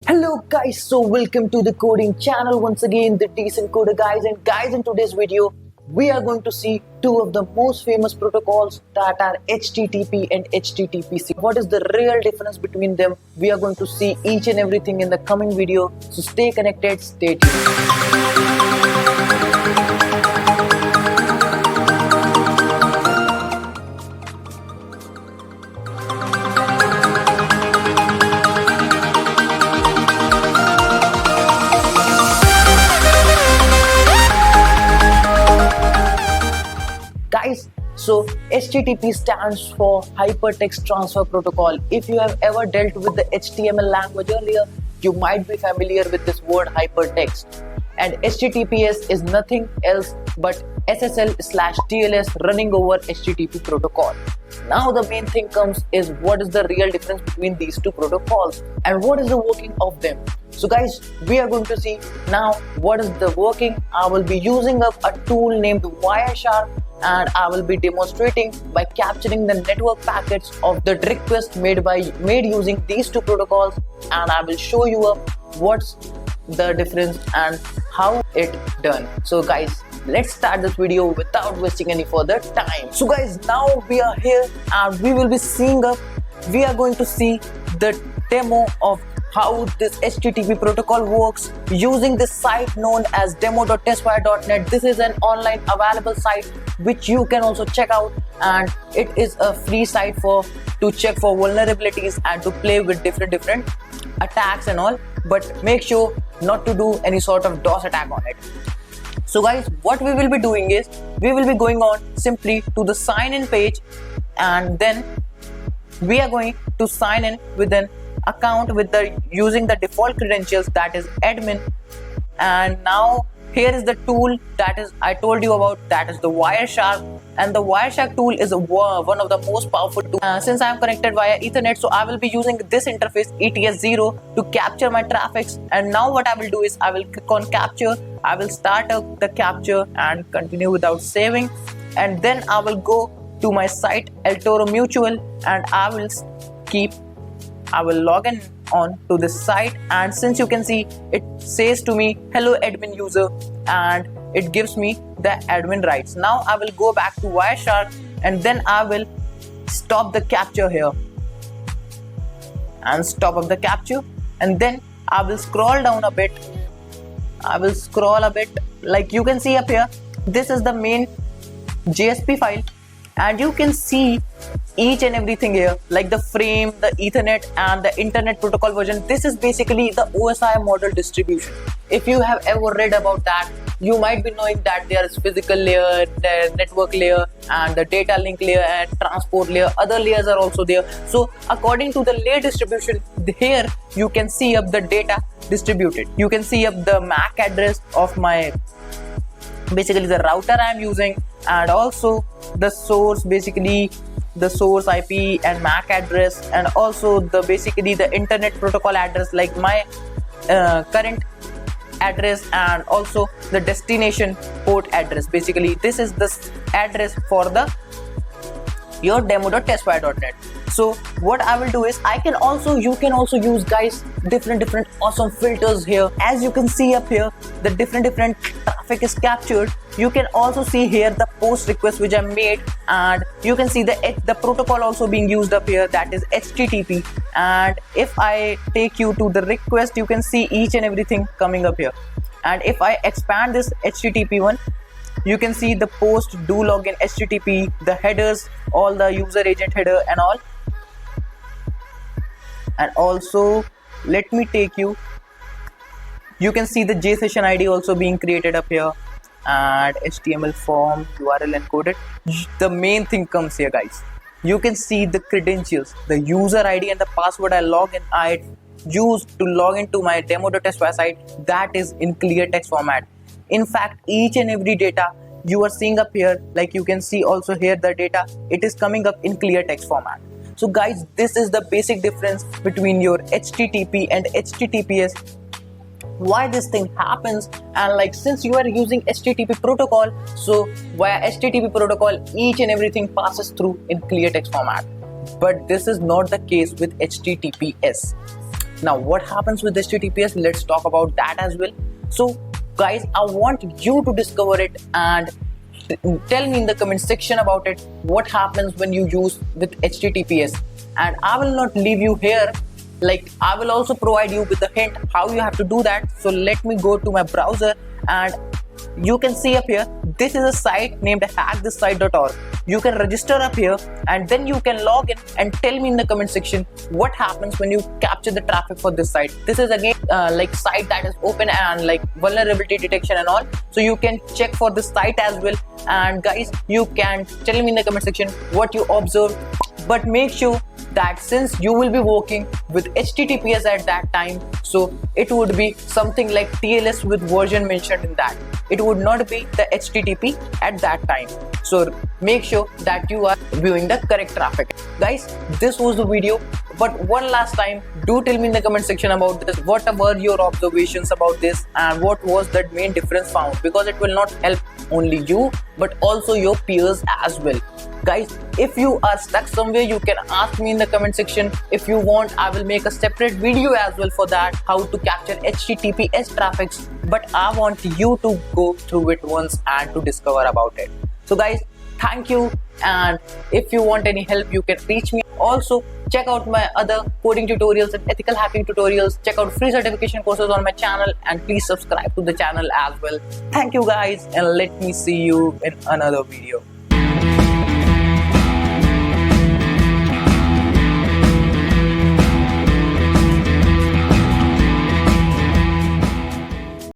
Hello guys, so welcome to the coding channel once again, the Decent Coder guys. And guys, in today's video we are going to see two of the most famous protocols that are HTTP and HTTPC. What is the real difference between them? We are going to see each and everything in the coming video, so stay connected, stay tuned. Guys, so HTTP stands for Hypertext Transfer Protocol. If you have ever dealt with the HTML language earlier, you might be familiar with this word hypertext. And HTTPS is nothing else but SSL/TLS running over HTTP protocol. Now the main thing comes is what is the real difference between these two protocols and what is the working of them. So guys, we are going to see now what is the working. I will be using up a tool named Wireshark, and I will be demonstrating by capturing the network packets of the request made using these two protocols, and I will show you up what's the difference and how it done. So guys, let's start this video without wasting any further time. So guys, now we are here and we will be we are going to see the demo of how this HTTP protocol works using this site known as demo.testwire.net. This is an online available site which you can also check out, and it is a free site to check for vulnerabilities and to play with different attacks and all, but make sure not to do any sort of DOS attack on it. So guys, what we will be doing is we will be going on simply to the sign in page, and then we are going to sign in with an account using the default credentials, that is admin. And now here is the tool that is I told you about, that is the Wireshark. And the Wireshark tool is one of the most powerful tools. Since I am connected via Ethernet, so I will be using this interface ETS0 to capture my traffics. And now what I will do is I will click on capture. I will start the capture and continue without saving, and then I will go to my site eToro Mutual, and I will log in on to this site. And since you can see, it says to me hello admin user, and it gives me the admin rights. Now I will go back to Wireshark, and then I will stop the capture here and stop up the capture, and then I will scroll down a bit. Like you can see up here, this is the main JSP file, and you can see each and everything here, like the frame, the Ethernet, and the internet protocol version. This is basically the OSI model distribution. If you have ever read about that, you might be knowing that there is physical layer, the network layer, and the data link layer and transport layer. Other layers are also there. So according to the layer distribution, here you can see up the data distributed. You can see up the MAC address of basically the router I am using, and also the source, basically the source IP and MAC address, and also basically the internet protocol address, like my current address, and also the destination port address. Basically this is the address for your demo.testwire.net. So what I will do is you can also use guys different awesome filters here. As you can see up here, the different traffic is captured. You can also see here the post request which I made, and you can see the protocol also being used up here, that is HTTP. And if I take you to the request, you can see each and everything coming up here. And if I expand this HTTP one, you can see the post, do login, HTTP, the headers, all the user agent header and all. And also let me take you can see the JSession ID also being created up here, and HTML form, URL encoded. The main thing comes here guys, you can see the credentials, the user ID and the password I used to log into my demo.testwire site, that is in clear text format. In fact, each and every data you are seeing up here, like you can see also here the data, it is coming up in clear text format. So guys, this is the basic difference between your HTTP and HTTPS, why this thing happens. And like, since you are using HTTP protocol, so via HTTP protocol each and everything passes through in clear text format, but this is not the case with HTTPS. Now what happens with HTTPS? Let's talk about that as well. So guys, I want you to discover it and tell me in the comment section about it, what happens when you use with HTTPS. And I will not leave you here, like I will also provide you with a hint how you have to do that. So let me go to my browser, and you can see up here, this is a site named hackthisite.org. You can register up here and then you can log in and tell me in the comment section what happens when you capture the traffic for this site. This is again like site that is open and like vulnerability detection and all, so you can check for this site as well. And guys, you can tell me in the comment section what you observe, but make sure that since you will be working with HTTPS at that time, so it would be something like TLS with version mentioned in that. It would not be the HTTP at that time. So make sure that you are viewing the correct traffic. Guys, this was the video, but one last time, do tell me in the comment section about this. What were your observations about this and what was the main difference found? Because it will not help only you but also your peers as well. Guys, if you are stuck somewhere, you can ask me in the comment section. If you want, I will make a separate video as well for that, how to capture HTTPS traffics, but I want you to go through it once and to discover about it. So guys, thank you, and if you want any help, you can reach me. Also, check out my other coding tutorials and ethical hacking tutorials. Check out free certification courses on my channel, and please subscribe to the channel as well. Thank you guys, and let me see you in another video.